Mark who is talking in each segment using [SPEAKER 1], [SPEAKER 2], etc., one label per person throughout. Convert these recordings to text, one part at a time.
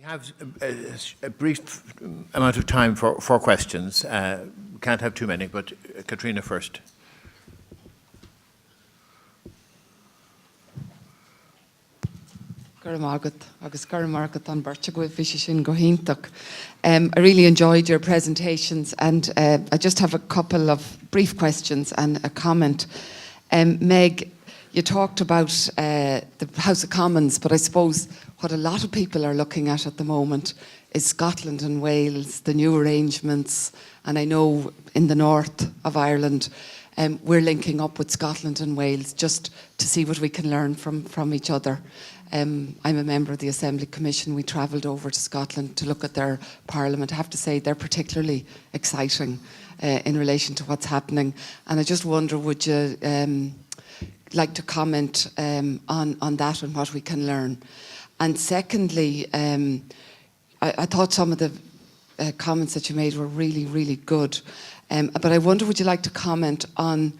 [SPEAKER 1] We have a brief amount of time for questions. We can't have too many, but Katrina first.
[SPEAKER 2] I really enjoyed your presentations, and I just have a couple of brief questions and a comment. Meg, you talked about the House of Commons, but I suppose what a lot of people are looking at the moment is Scotland and Wales, the new arrangements, and I know in the north of Ireland we're linking up with Scotland and Wales just to see what we can learn from each other. I'm a member of the Assembly Commission. We travelled over to Scotland to look at their parliament. I have to say they're particularly exciting in relation to what's happening, and I just wonder, would you like to comment on that and what we can learn? And secondly, I thought some of the comments that you made were really, really good. But I wonder, would you like to comment on,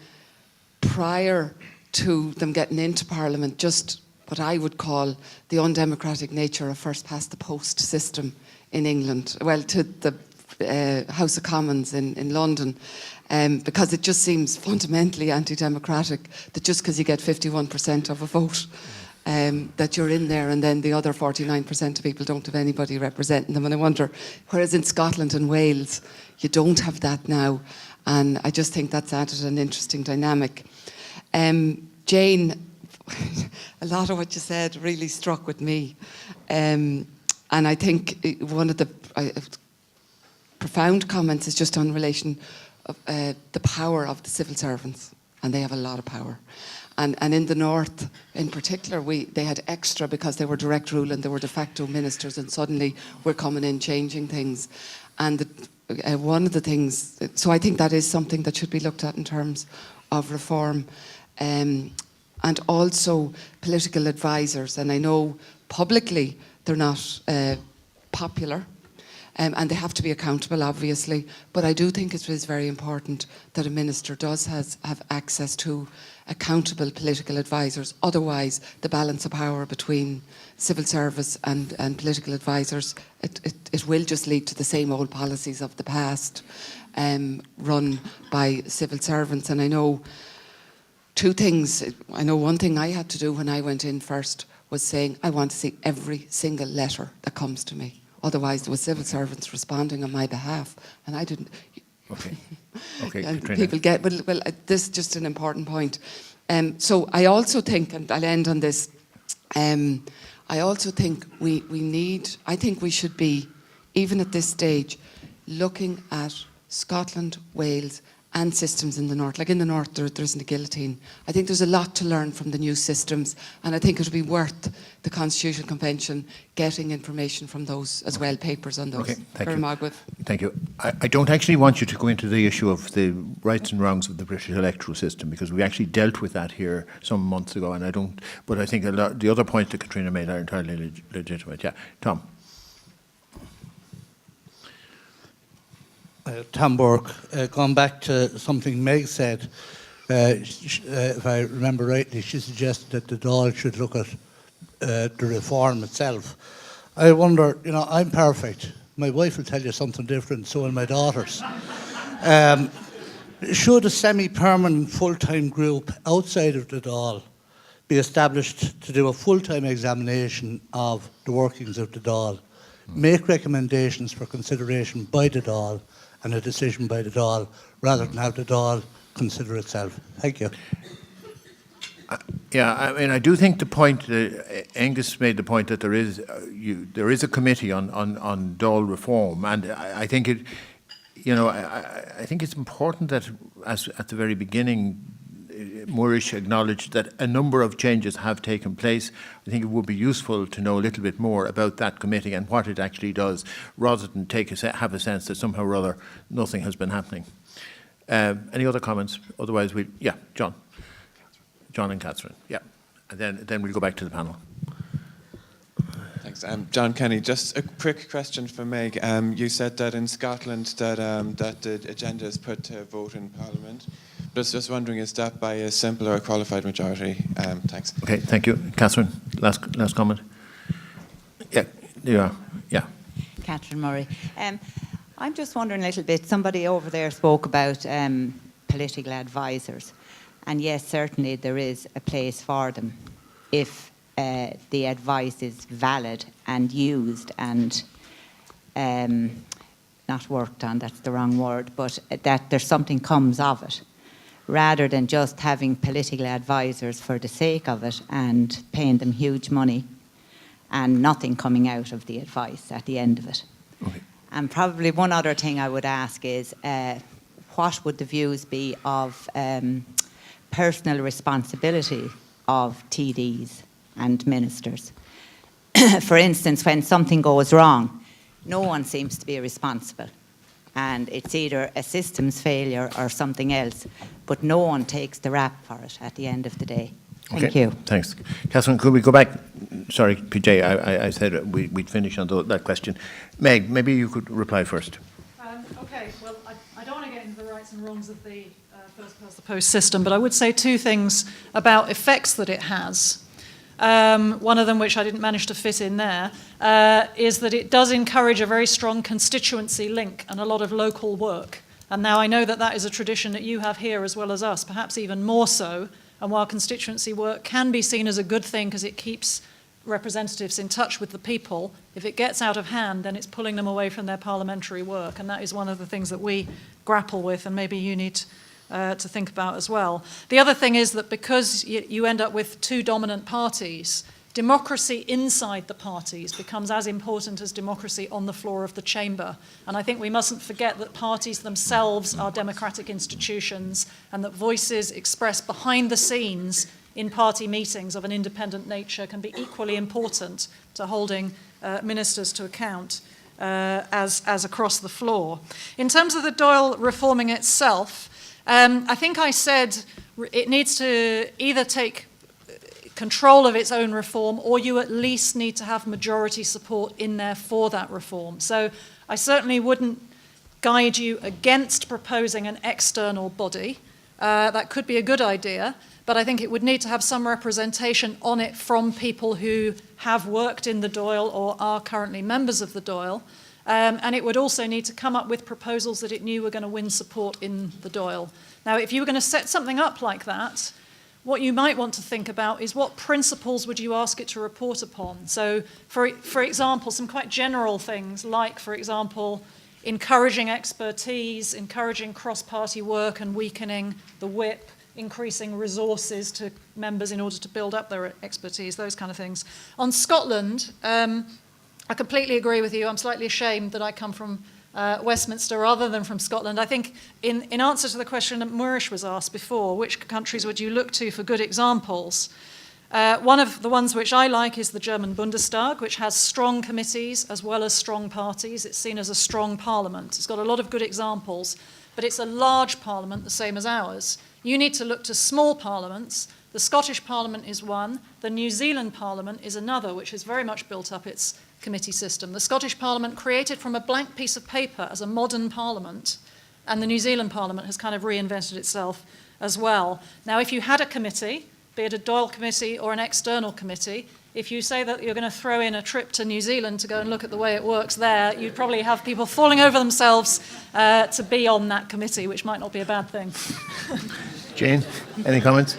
[SPEAKER 2] prior to them getting into Parliament, just what I would call the undemocratic nature of first past the post system in England, well, to the House of Commons in London, because it just seems fundamentally anti-democratic that just because you get 51% of a vote, that you're in there, and then the other 49% of people don't have anybody representing them. And I wonder, whereas in Scotland and Wales you don't have that now, and I just think that's added an interesting dynamic. Jane, a lot of what you said really struck with me, and I think one of the profound comments is just on relation of the power of the civil servants, and they have a lot of power. And in the north, in particular, they had extra because they were direct rule and they were de facto ministers, and suddenly we're coming in changing things. And one of the things, so I think that is something that should be looked at in terms of reform, and also political advisors. And I know publicly they're not popular, and they have to be accountable, obviously, but I do think it is very important that a minister does have access to accountable political advisors. Otherwise, the balance of power between civil service and political advisors, it will just lead to the same old policies of the past, run by civil servants. And I know two things. I know one thing I had to do when I went in first was saying, I want to see every single letter that comes to me. Otherwise, there were civil servants responding on my behalf, and I didn't.
[SPEAKER 1] Okay. Okay.
[SPEAKER 2] And
[SPEAKER 1] Katrina.
[SPEAKER 2] people get, well, this is just an important point. So I also think, and I'll end on this. I also think I think we should be, even at this stage, looking at Scotland, Wales, and systems in the north. Like in the north, there isn't a guillotine. I think there's a lot to learn from the new systems, and I think it would be worth the Constitutional Convention getting information from those as well, papers on those.
[SPEAKER 1] Okay, thank you. Thank you. I don't actually want you to go into the issue of the rights and wrongs of the British electoral system, because we actually dealt with that here some months ago, and I don't. But I think the other points that Katrina made are entirely legitimate. Yeah, Tom.
[SPEAKER 3] Tom Burke, going back to something Meg said, if I remember rightly, she suggested that the Dáil should look at the reform itself. I wonder, I'm perfect. My wife will tell you something different, so will my daughters. Should a semi-permanent full-time group outside of the Dáil be established to do a full-time examination of the workings of the Dáil, make recommendations for consideration by the Dáil, and a decision by the Dáil, rather than have the Dáil consider itself? Thank you.
[SPEAKER 1] Yeah, I mean, I do think the point, Angus made the point that there is a committee on Dáil reform, and I think it, I think it's important that, as at the very beginning, Moorish acknowledged that a number of changes have taken place. I think it would be useful to know a little bit more about that committee and what it actually does, rather than have a sense that somehow or other nothing has been happening. Any other comments? Otherwise, yeah, John and Catherine, yeah, and then we'll go back to the panel.
[SPEAKER 4] Thanks. John Kenny, just a quick question for Meg. You said that in Scotland that the agenda is put to vote in Parliament. Just wondering, is that by a simple or a qualified majority? Thanks.
[SPEAKER 1] Okay, thank you. Catherine, last comment. Yeah, Yeah.
[SPEAKER 5] Catherine Murray. I'm just wondering a little bit, somebody over there spoke about political advisors. And yes, certainly there is a place for them if the advice is valid and used and not worked on, that's the wrong word, but that there's something comes of it, rather than just having political advisors for the sake of it and paying them huge money and nothing coming out of the advice at the end of it.
[SPEAKER 1] Okay.
[SPEAKER 5] And probably one other thing I would ask is, what would the views be of personal responsibility of TDs and ministers? For instance, when something goes wrong, no one seems to be responsible. And it's either a systems failure or something else, but no one takes the rap for it at the end of the day. Thank you.
[SPEAKER 1] Thanks. Catherine, could we go back? Sorry, PJ, I said we'd finish on that question. Meg, maybe you could reply first.
[SPEAKER 6] Okay, well, I don't want to get into the rights and wrongs of the first past the post system, but I would say two things about effects that it has. One of them, which I didn't manage to fit in there, is that it does encourage a very strong constituency link and a lot of local work. And now I know that that is a tradition that you have here as well as us, perhaps even more so. And while constituency work can be seen as a good thing because it keeps representatives in touch with the people, if it gets out of hand, then it's pulling them away from their parliamentary work. And that is one of the things that we grapple with, and maybe you need to think about as well. The other thing is that because you end up with two dominant parties, democracy inside the parties becomes as important as democracy on the floor of the chamber. And I think we mustn't forget that parties themselves are democratic institutions and that voices expressed behind the scenes in party meetings of an independent nature can be equally important to holding ministers to account as across the floor. In terms of the Dáil reforming itself, I think I said it needs to either take control of its own reform, or you at least need to have majority support in there for that reform. So I certainly wouldn't guide you against proposing an external body. That could be a good idea, but I think it would need to have some representation on it from people who have worked in the Dáil or are currently members of the Dáil. And it would also need to come up with proposals that it knew were going to win support in the Dáil. Now, if you were going to set something up like that, what you might want to think about is what principles would you ask it to report upon? So, for example, some quite general things like, for example, encouraging expertise, encouraging cross-party work and weakening the whip, increasing resources to members in order to build up their expertise, those kind of things. On Scotland, I completely agree with you. I'm slightly ashamed that I come from Westminster rather than from Scotland. I think in answer to the question that Moorish was asked before, which countries would you look to for good examples? One of the ones which I like is the German Bundestag, which has strong committees as well as strong parties. It's seen as a strong parliament. It's got a lot of good examples, but it's a large parliament, the same as ours. You need to look to small parliaments. The Scottish Parliament is one. The New Zealand Parliament is another, which has very much built up its committee system. The Scottish Parliament created from a blank piece of paper as a modern parliament, and the New Zealand Parliament has kind of reinvented itself as well. Now, if you had a committee, be it a Dáil committee or an external committee, if you say that you're going to throw in a trip to New Zealand to go and look at the way it works there, you'd probably have people falling over themselves to be on that committee, which might not be a bad thing.
[SPEAKER 1] Jane, any comments?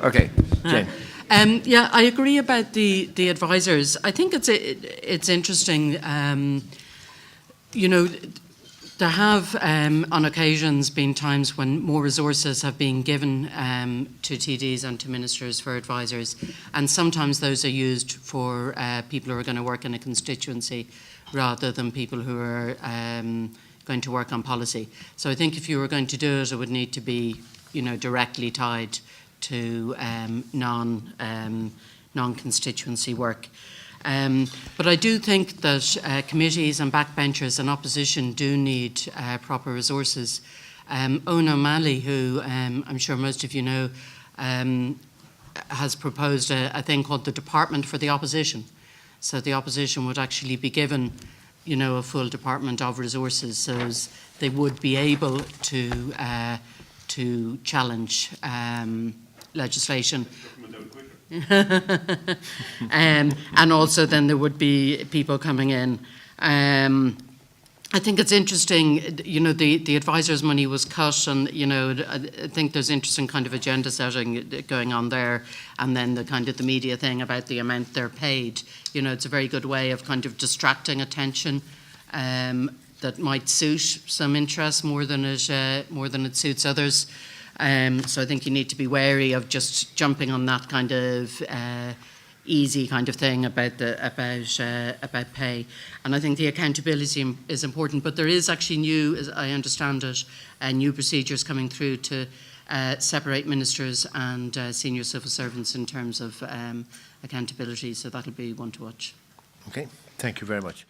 [SPEAKER 1] Okay, Jane.
[SPEAKER 7] Yeah, I agree about the advisors. I think it's interesting. You know, there have on occasions been times when more resources have been given to TDs and to ministers for advisors, and sometimes those are used for people who are going to work in a constituency rather than people who are going to work on policy. So I think if you were going to do it, it would need to be, you know, directly tied to non-constituency work. But I do think that committees and backbenchers and opposition do need proper resources. Owen O'Malley, who I'm sure most of you know, has proposed a thing called the Department for the Opposition. So the opposition would actually be given, you know, a full department of resources, so as they would be able to challenge legislation. And also then there would be people coming in. I think it's interesting, you know, the advisors' money was cut, and, you know, I think there's interesting kind of agenda setting going on there, and then the kind of the media thing about the amount they're paid. You know, it's a very good way of kind of distracting attention that might suit some interests more than it suits others. So I think you need to be wary of just jumping on that kind of easy kind of thing about pay. And I think the accountability is important, but there is actually new, as I understand it, new procedures coming through to separate ministers and senior civil servants in terms of accountability, so that'll be one to watch.
[SPEAKER 1] Okay, thank you very much.